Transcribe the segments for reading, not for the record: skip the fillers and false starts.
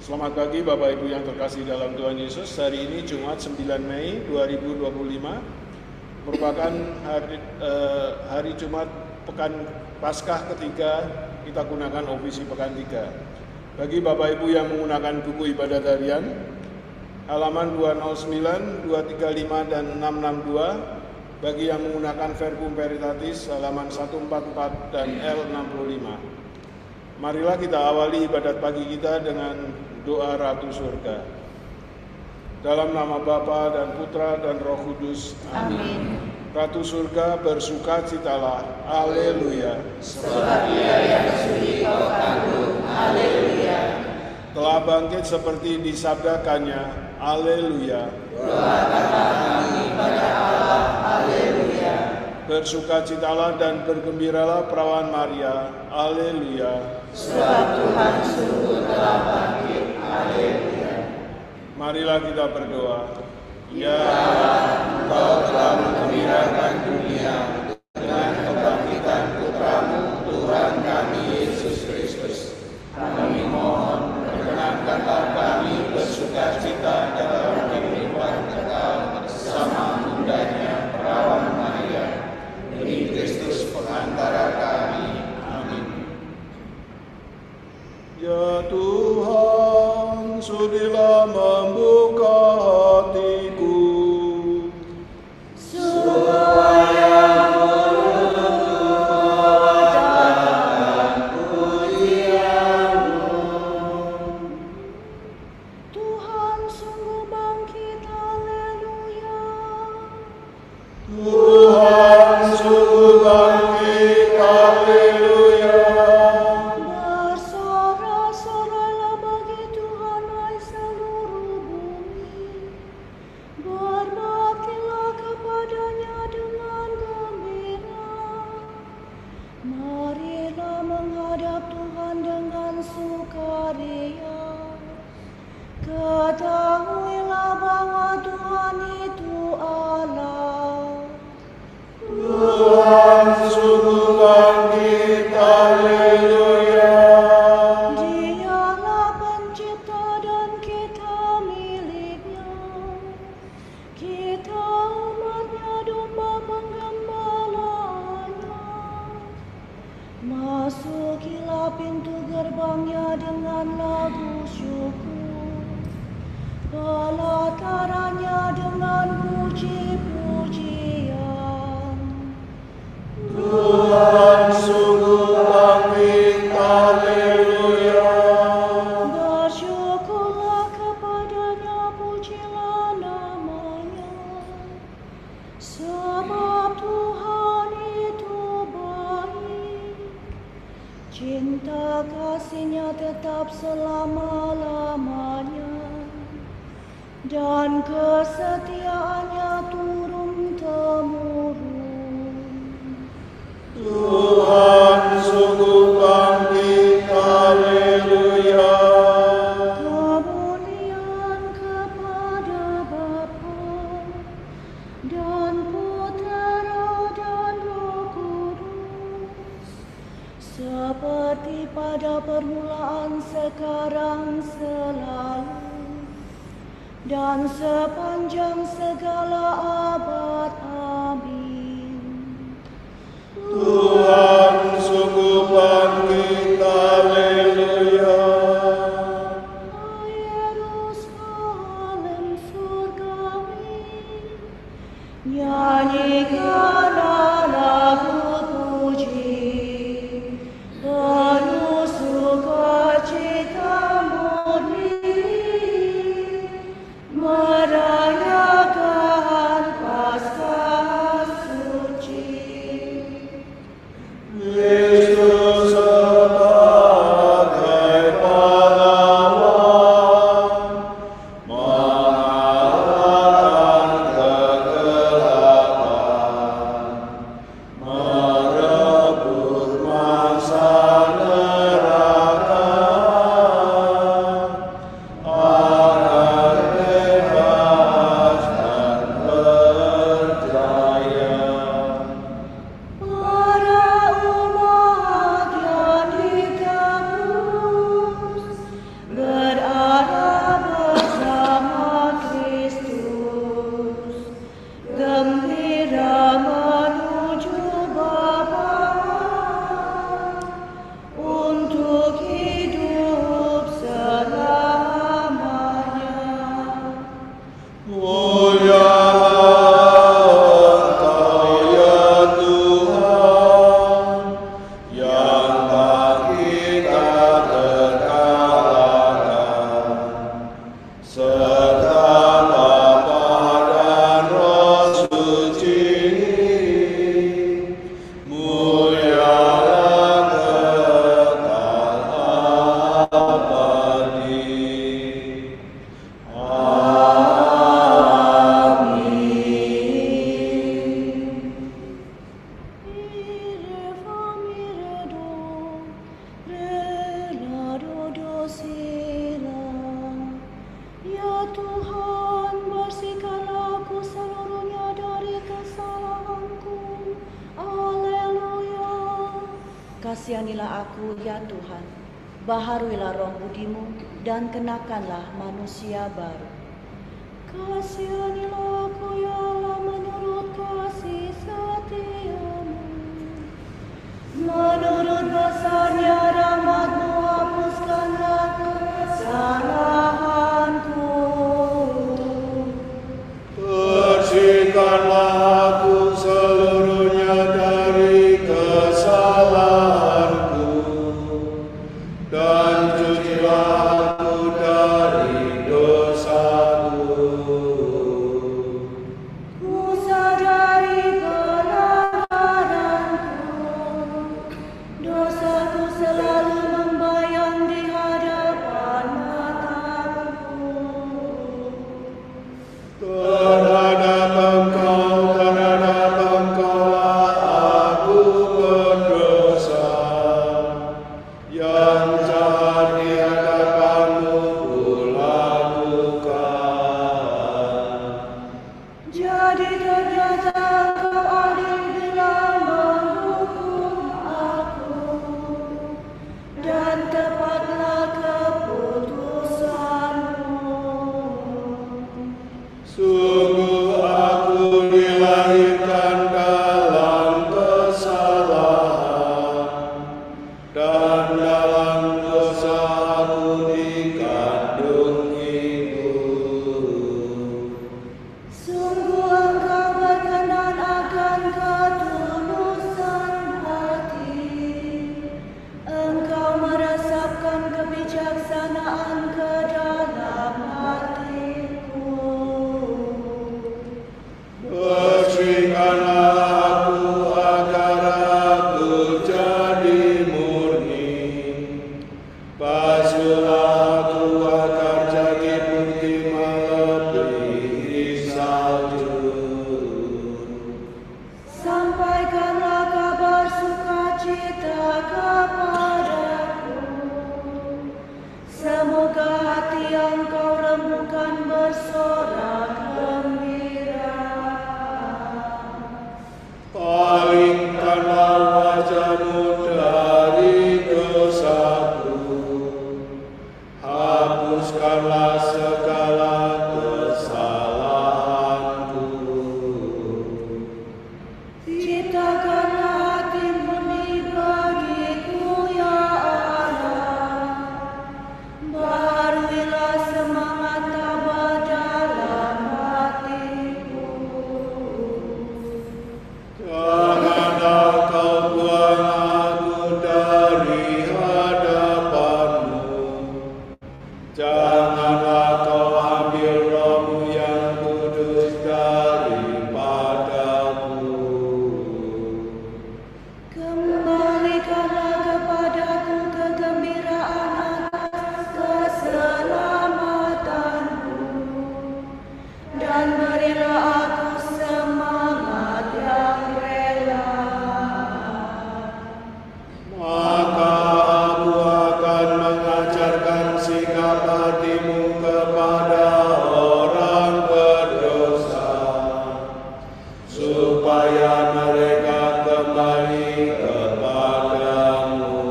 Selamat pagi Bapak Ibu yang terkasih dalam Tuhan Yesus. Hari ini Jumat 9 Mei 2025 merupakan hari Jumat Pekan Paskah ketiga, kita gunakan ofisi Pekan 3. Bagi Bapak Ibu yang menggunakan buku ibadat harian, halaman 209, 235, dan 662. Bagi yang menggunakan Verbum Veritatis, halaman 144 dan L65. Marilah kita awali ibadat pagi kita dengan doa Ratu Surga. Dalam nama Bapa dan Putra dan Roh Kudus. Amin. Ratu Surga, bersukacitalah. Haleluya. Sebab Dia yang sudi kau kandung. Haleluya. Telah bangkit seperti disabdakannya. Haleluya. Doakanlah kami pada Allah. Haleluya. Bersukacitalah dan bergembiralah perawan Maria. Haleluya. Sebab Tuhan sungguh telah bangkit. Haleluya. Marilah kita berdoa. Ya Allah, Engkau telah menggembirakan dunia dengan kebangkitan Putramu, Tuhan kami Yesus Kristus. Kami mohon, perkenankanlah kami bersukacita dalam kehidupan kekal bersama bundanya perawan Maria, demi Kristus pengantara kami. Amin. Ya Tuhan, sudilah membuka hatiku, supaya mulutku membacakan pujian-Mu. Tuhan sungguh bangkit, haleluya. Tuhan sungguh bangkit, haleluya. Bersorak-soraklah bagi Tuhan, hai seluruh bumi. Berbaktilah kepadanya dengan gembira. Marilah menghadap Tuhan dengan sukaria. Ketahuilah bahwa Tuhan itu Allah. Tuhan sungguh bangkit, haleluya. Dialah pencipta dan kita miliknya. Kita umatnya, domba penggembalanya. Masukilah pintu gerbangnya dengan lagu syukur, pelatarannya dengan puji-pujian. Tuhan sungguh bangkit, haleluya. Bersyukurlah kepadanya, pujilah namanya. Sebab Tuhan itu baik, cinta kasih-Nya tetap selama-lamanya, dan kesetiaan-Nya turun-temurun. Tuhan sungguh bangkit, haleluya. Kemuliaan kepada Bapa dan Putera dan Roh Kudus, seperti pada permulaan, sekarang, selalu, dan sepanjang segala abad. Amin. Tuhan sungguh bangkit, haleluya. Yerusalem surgawi, nyanyikanlah lagu puji, penuh sukacita murni, merayakan Paskah suci. Yesus sebagai pahlawan, mengalahkan kegelapan, merebut masa neraka, agar bebas dan berjaya. Para umat Kasihanilah aku ya Tuhan, baharuilah roh budimu dan kenakanlah manusia baru. Kasihanilah aku ya Allah menurut kasih setiamu. Menurut besarnya rahmat-Mu hapuskanlah kesalahanku. Bersihkanlah aku seluruhnya dari kesalahanku, dan cucilah aku dari dosaku. Ku sadari pelanggaranku, dosaku selalu membayang di hadapan mataku. Terhadap Engkaulah aku berdosa, yang jahat di hadapan-Mu kulakukan. Jadi ternyata Engkau adil bila menghukum aku, dan tepatlah keputusan-Mu. Sungguh aku dilahirkan dalam kesalahan, dan dalam dosa aku dikandung ibu. Sungguh Engkau berkenan akan ketulusan hati. Engkau meresapkan kebijaksanaan ke dalam hatiku. Bersihkanlah aku agar aku jadi murni. Basuhlah aku agar jadi putih melebihi salju. Sampaikanlah kabar sukacita kepadaku. Semoga hati yang Kau rembukan bersorak gembira. Palingkanlah wajah-Mu dari dosaku, hapuskanlah segala kesalahanku. Ciptakanlah hati murni bagiku ya Allah. Baharuilah semangat tabah dalam hatiku. Janganlah Kau buang aku dari hadapan-Mu. Janganlah Kau ambil Roh-Mu yang kudus daripadaku. Kembalikanlah kepadaku kegembiraan atas keselamatanku, dan berilah aku semangat yang rela. Maka aku akan mengajarkan sikap hati-Mu kepada orang berdosa, supaya mereka kembali kepadamu.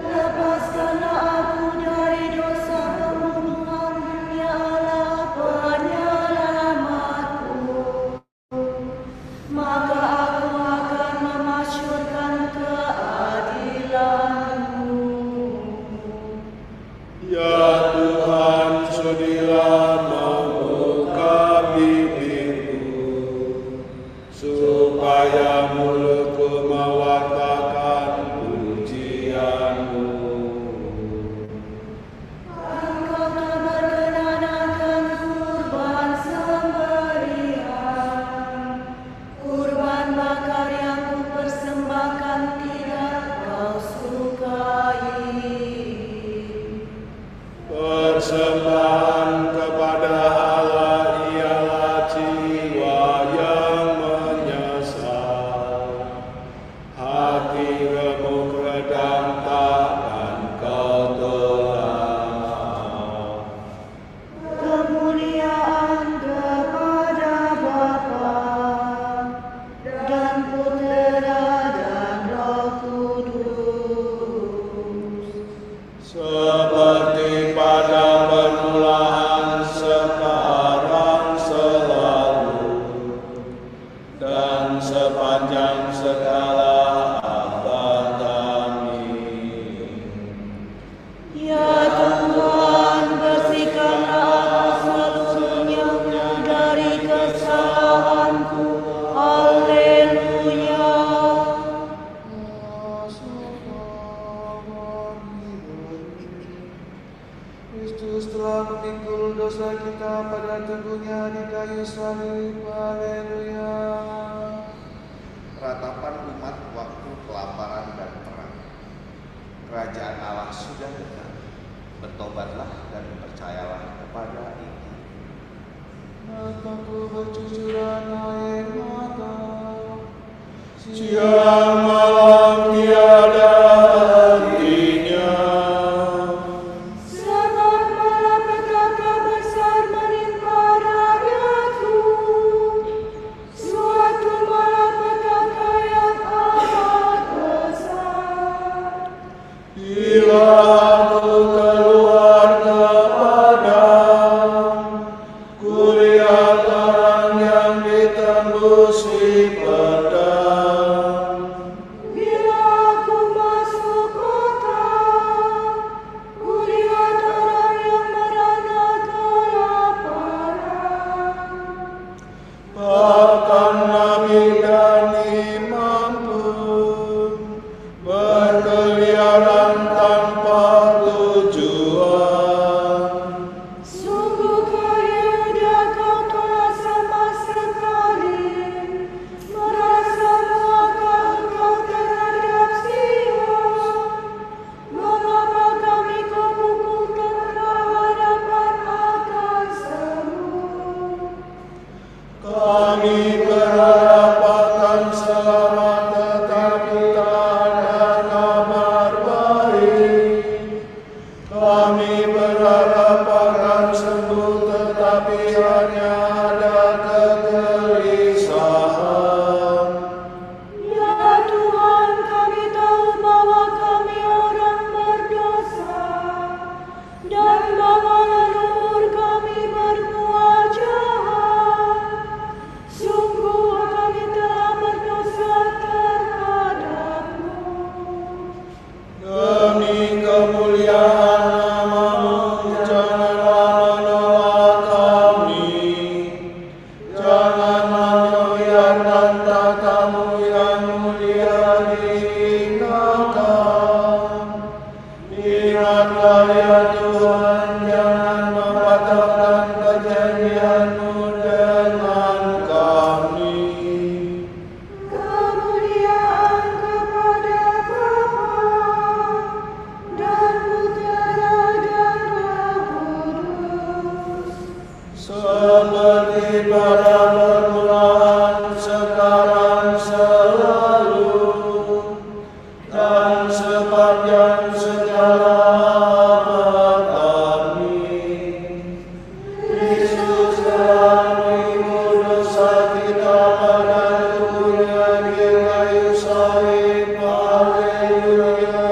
Lepaskanlah aku dari dosa pembunuhan, ya Allah penyelamatku. Maka aku akan memasyurkan keadilan-Mu. Ya Tuhan, sudilah membuka bibirku, supaya mulutku mewartakan pujian-Mu. Engkau tak berkenan akan kurban sembelihan. Kurban bakar yang kupersembahkan tidak Kau sukai. Persembahan kepada Allah ialah jiwa yang menyesal, hati remuk redam takkan Kau tolak. Kemuliaan kepada Bapa dan Putera dan sepanjang segala abad. Amin. Ya Tuhan, bersihkanlah seluruhnya dari kesalahanku. Haleluya. Kristus telah memikul dosa kita pada tubuhnya di kayu salib. Haleluya. Ratapan umat waktu kelaparan dan perang. Kerajaan Allah sudah dekat. Bertobatlah dan percayalah kepada Injil. Mataku bercucuran air mata. Siang malam tiada hentinya. Sebab malapetaka besar menimpa rakyatku, suatu malapetaka yang amat besar. Bila aku keluar ke padang, kulihat orang yang ditembusi pedang. Bila aku masuk kota, kulihat orang yang merana kelaparan. Bahkan nabi dan mampu berkeliaran tanpa tujuan. Sungguh kaya kau telah sama sekali, merasa muaka engkau terhadap Sion. Mengapa kami kau pukul terhadapan akan semua? Kami berharap akan selamat, tetapi tak ada kabar baik. Kami berharap akan sembuh, tetapi hanya ada kegelisahan. Ya Tuhan, kami tahu bahwa kami orang berdosa, dan bahwa leluhur kami berbuat jahat. Sungguh kami telah berdosa terhadap-Mu. Demi kemuliaan nama-Mu, janganlah menolak kami. Jangan membiarkan tatamu yang mulia dihinakan. Ingatlah ya Tuhan, jangan membatalkan perjanjian-Mu dengan kami. Kemuliaan kepada Bapa dan Putera dan Roh Kudus. Seperti pada permulaan, sekarang, selalu, dan sepanjang segala abad. Amin. Kristus telah memikul dosa kita pada tubuhnya di kayu salib. Haleluya.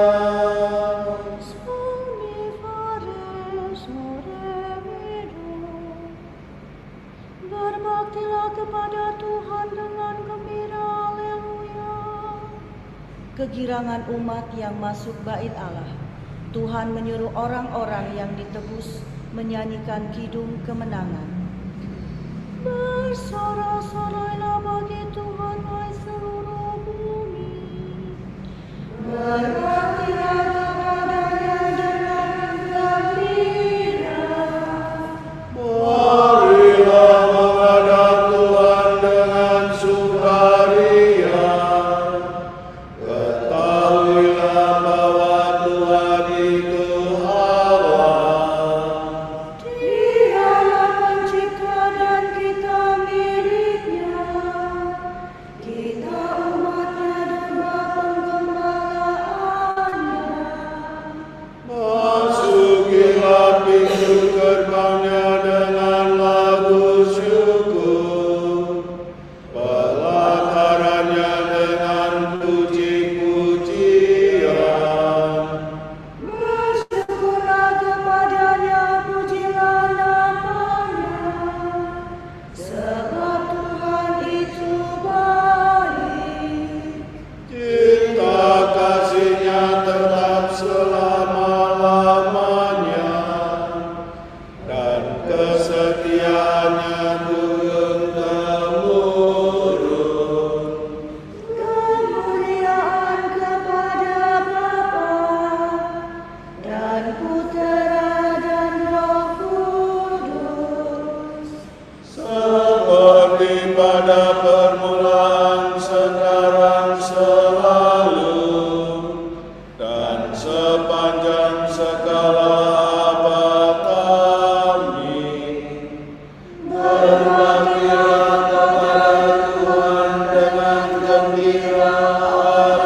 Berbaktilah kepada Tuhan dengan gembira. Haleluya. Kegirangan umat yang masuk bait Allah. Tuhan menyuruh orang-orang yang ditebus menyanyikan kidung kemenangan. Bersorak-sorailah bagi Tuhan, hai seluruh bumi. Berbaktilah kepadanya dengan gembira. Marilah menghadap Tuhan dengan sukaria. Ketahuilah bahwa Tuhan itu Allah. Dialah pencipta dan kita miliknya. gembira.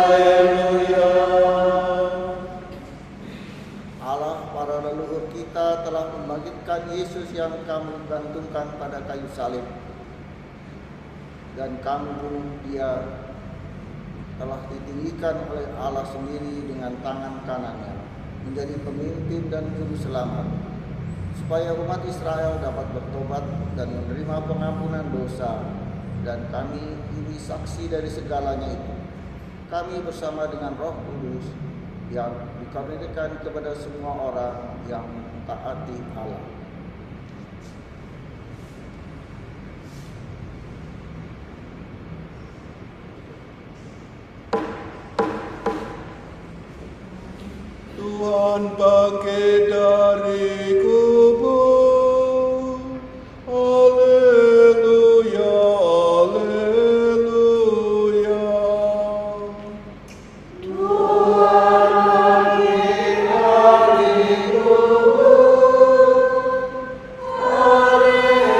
Haleluya. Allah para leluhur kita telah membangkitkan Yesus yang kamu gantungkan pada kayu salib, dan kamu bunuh Dia, telah ditinggikan oleh Allah sendiri dengan tangan kanannya menjadi pemimpin dan juru selamat, supaya umat Israel dapat bertobat dan menerima pengampunan dosa. Dan kami ini saksi dari segalanya itu. Kami bersama dengan Roh Kudus yang dikaruniakan kepada semua orang yang taati Allah. Tuhan bangkit dari kubur. Haleluya, haleluya. Tuhan bangkit dari kubur. Haleluya,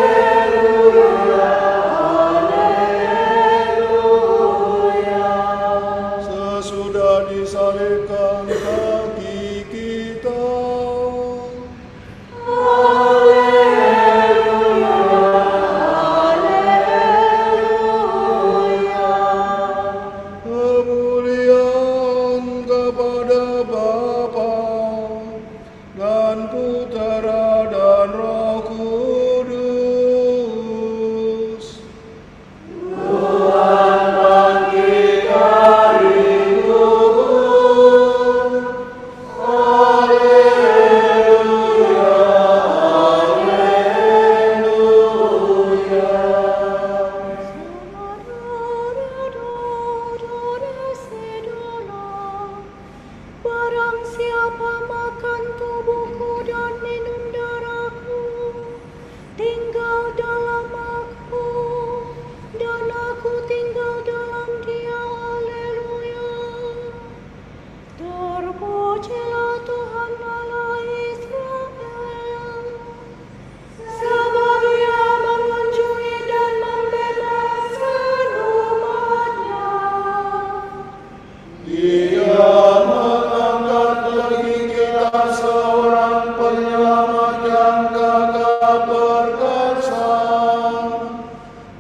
haleluya. Sesudah disalibkan kaki kita. Kemuliaan kepada Bapa dan Putera dan Roh Kudus. Tuhan bangkit dari kubur. Haleluya, haleluya. Barang siapa makan tubuhku dan minum darahku, tinggal dalam aku, dan aku tinggal dalam dia. Haleluya. Terpujilah Tuhan Allah Israel, sebab Dia mengunjungi dan membebaskan umat-Nya. Dia mengangkat bagi kita seorang penyelamat yang gagah perkasa,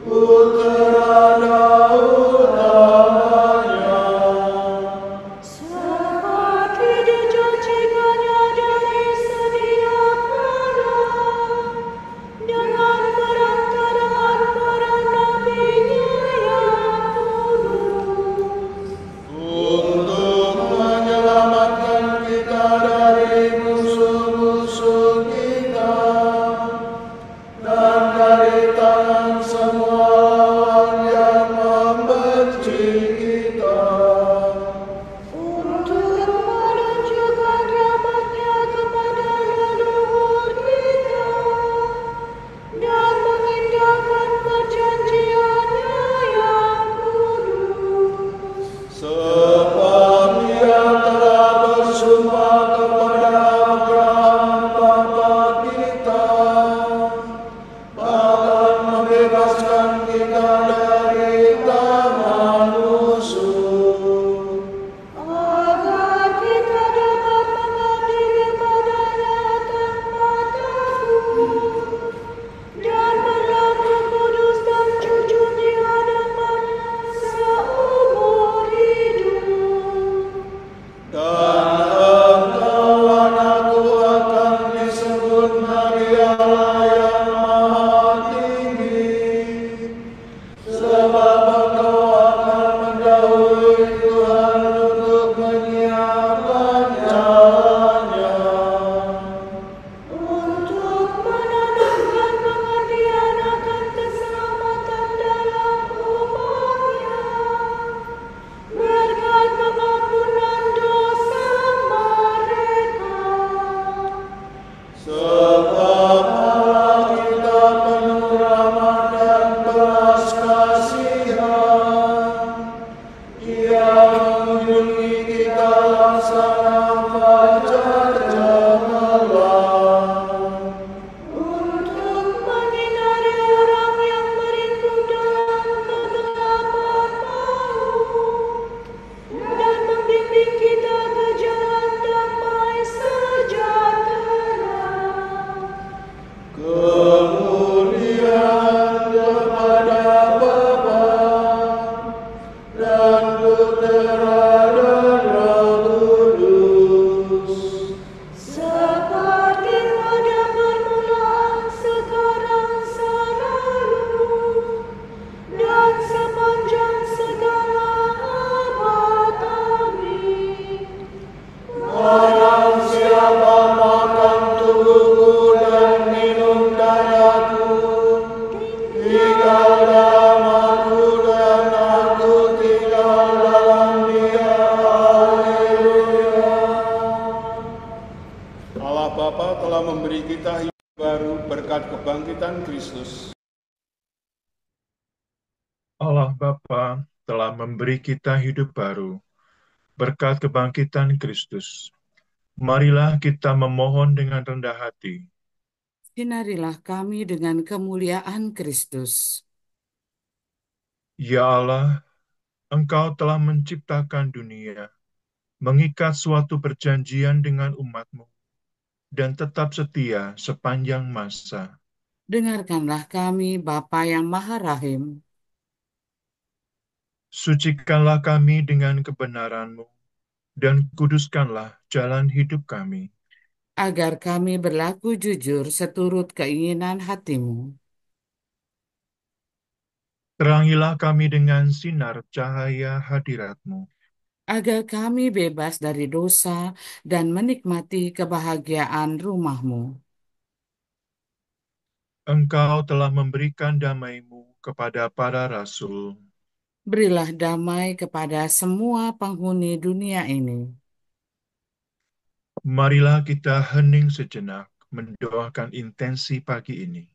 Putera Daud namanya. Seperti dijanjikannya dari sedia kala, dengan perantaraan para nabi-Nya yang kudus. Untuk menyelamatkan kita dari musuh-musuh kita dan dari tangan semua lawan yang membenci kita. Untuk menunjukkan rahmat-Nya kepada leluhur kita dan mengindahkan perjanjian-Nya yang kudus. Sebab Dia telah bersumpah kepada Abraham bapa kita, bahkan membebaskan kita dari tangan musuh. Agar kita dapat mengabdi kepada-Nya tanpa takut dan berlaku kudus dan jujur di hadapan-Nya seumur hidup. Dan engkau anakku akan disebut Nabi Allah yang Maha Tinggi, sebab engkau akan mendahului Tuhan untuk menyiapkan jalannya. Untuk menanamkan pengertian akan keselamatan dalam umat-Nya, berkat pengampunan dosa mereka. Sebab Allah kita penuh rahmat dan belas kasihan. Dia mengunjungi kita laksana fajar cemerlang. Untuk menyinari orang yang meringkuk dalam kegelapan maut, Putra, dan Roh Kudus. Seperti pada permulaan, sekarang, selalu, dan sepanjang segala abad. Amin. Barang siapa makan tubuhku dan minum darahku, tinggal dalam aku dan aku tinggal dalam dia. Haleluya. Allah Bapa telah memberi kita hidup baru berkat kebangkitan Kristus. Allah Bapa telah memberi kita hidup baru berkat kebangkitan Kristus. Marilah kita memohon dengan rendah hati. Sinarilah kami dengan kemuliaan Kristus. Ya Allah, Engkau telah menciptakan dunia, mengikat suatu perjanjian dengan umat-Mu, dan tetap setia sepanjang masa. Dengarkanlah kami, Bapa yang Maha Rahim, Sucikanlah kami dengan kebenaran-Mu, dan kuduskanlah jalan hidup kami. agar kami berlaku jujur seturut keinginan hati-Mu. Terangilah kami dengan sinar cahaya hadirat-Mu, Agar kami bebas dari dosa dan menikmati kebahagiaan rumah-Mu. Engkau telah memberikan damai-Mu kepada para rasul. Berilah damai kepada semua penghuni dunia ini. Marilah kita hening sejenak mendoakan intensi pagi ini.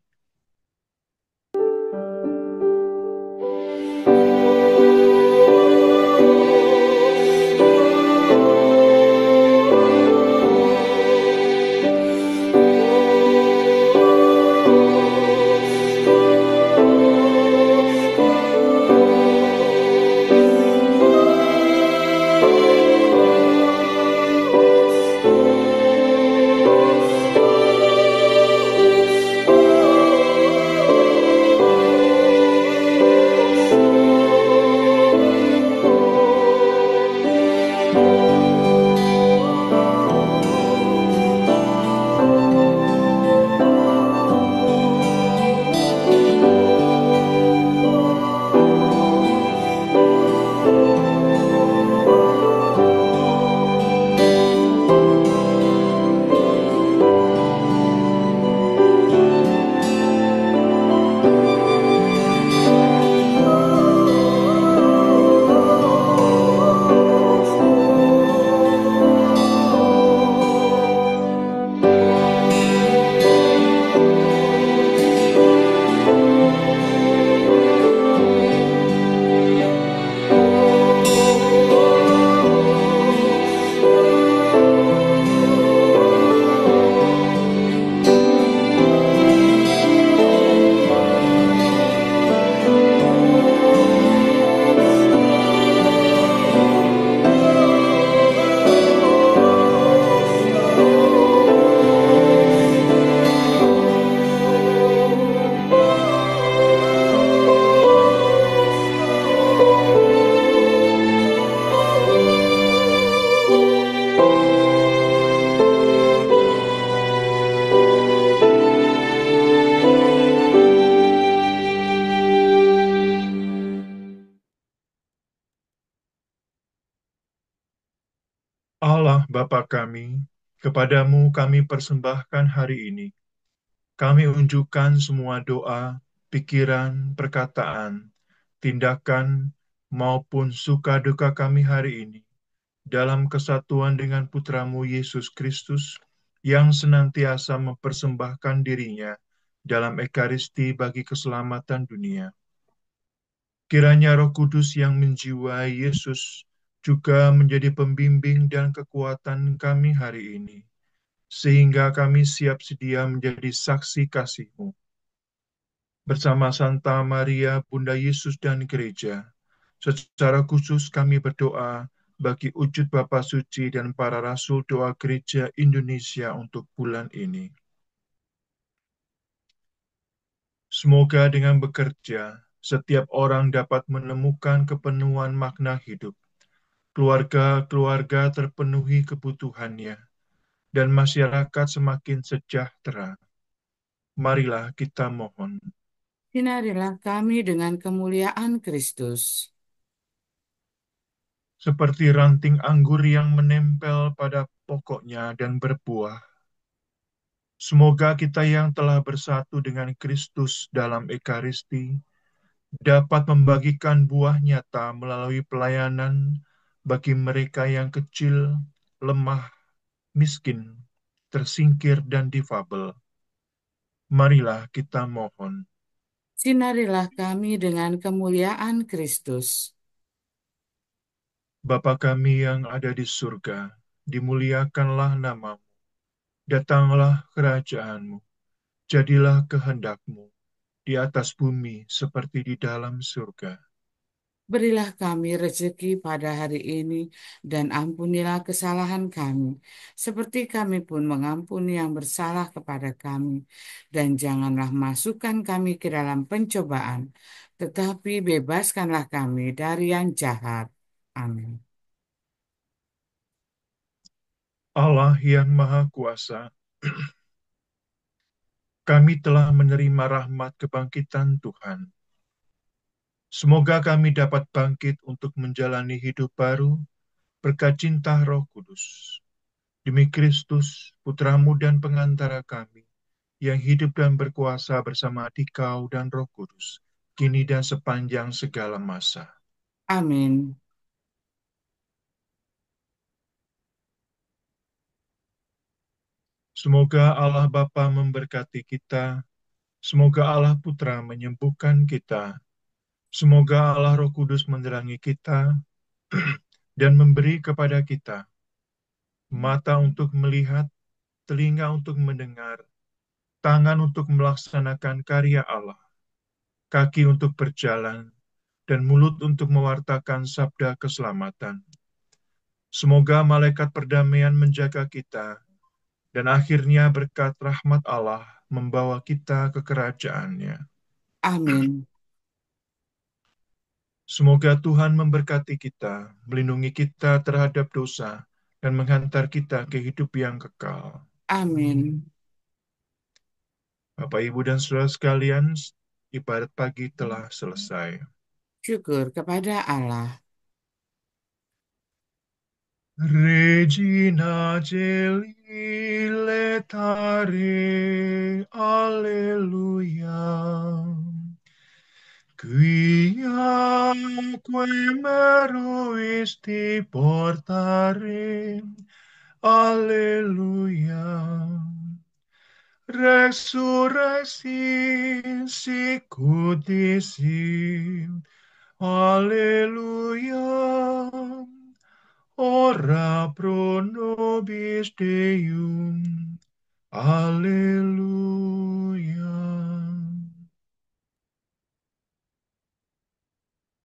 Allah Bapa kami, kepadamu kami persembahkan hari ini. Kami unjukkan semua doa, pikiran, perkataan, tindakan, maupun suka duka kami hari ini, dalam kesatuan dengan Putramu Yesus Kristus, yang senantiasa mempersembahkan dirinya dalam Ekaristi bagi keselamatan dunia. Kiranya Roh Kudus yang menjiwai Yesus juga menjadi pembimbing dan kekuatan kami hari ini, sehingga kami siap sedia menjadi saksi kasih-Mu. Bersama Santa Maria, Bunda Yesus dan Gereja, secara khusus kami berdoa bagi wujud Bapa Suci dan para Rasul Doa Gereja Indonesia untuk bulan ini. Semoga dengan bekerja, setiap orang dapat menemukan kepenuhan makna hidup. Keluarga-keluarga terpenuhi kebutuhannya, dan masyarakat semakin sejahtera. Marilah kita mohon. Sinarilah kami dengan kemuliaan Kristus. Seperti ranting anggur yang menempel pada pokoknya dan berbuah. Semoga kita yang telah bersatu dengan Kristus dalam Ekaristi dapat membagikan buah nyata melalui pelayanan bagi mereka yang kecil, lemah, miskin, tersingkir, dan difabel. Marilah kita mohon. Sinarilah kami dengan kemuliaan Kristus. Bapa kami yang ada di surga, dimuliakanlah namamu. Datanglah kerajaanmu. Jadilah kehendakmu di atas bumi seperti di dalam surga. Berilah kami rezeki pada hari ini, dan ampunilah kesalahan kami, seperti kami pun mengampuni yang bersalah kepada kami. Dan janganlah masukkan kami ke dalam pencobaan, tetapi bebaskanlah kami dari yang jahat. Amin. Allah yang Maha Kuasa, kami telah menerima rahmat kebangkitan Tuhan. Semoga kami dapat bangkit untuk menjalani hidup baru berkat cinta Roh Kudus. Demi Kristus, Putramu dan pengantara kami, yang hidup dan berkuasa bersama Dikau dan Roh Kudus, kini dan sepanjang segala masa. Amin. Semoga Allah Bapa memberkati kita, semoga Allah Putra menyembuhkan kita, semoga Allah Roh Kudus menerangi kita dan memberi kepada kita mata untuk melihat, telinga untuk mendengar, tangan untuk melaksanakan karya Allah, kaki untuk berjalan, dan mulut untuk mewartakan sabda keselamatan. Semoga malaikat perdamaian menjaga kita, dan akhirnya berkat rahmat Allah membawa kita ke kerajaannya. Amin. Semoga Tuhan memberkati kita, melindungi kita terhadap dosa, dan menghantar kita ke hidup yang kekal. Amin. Bapak, Ibu, dan saudara sekalian, ibadat pagi telah selesai. Syukur kepada Allah. Regina Celi letare, alleluia. Quiaque meruisti portare, alleluia. Resurrexit sicut disim, alleluia. Ora pro nobis Deum, alleluia.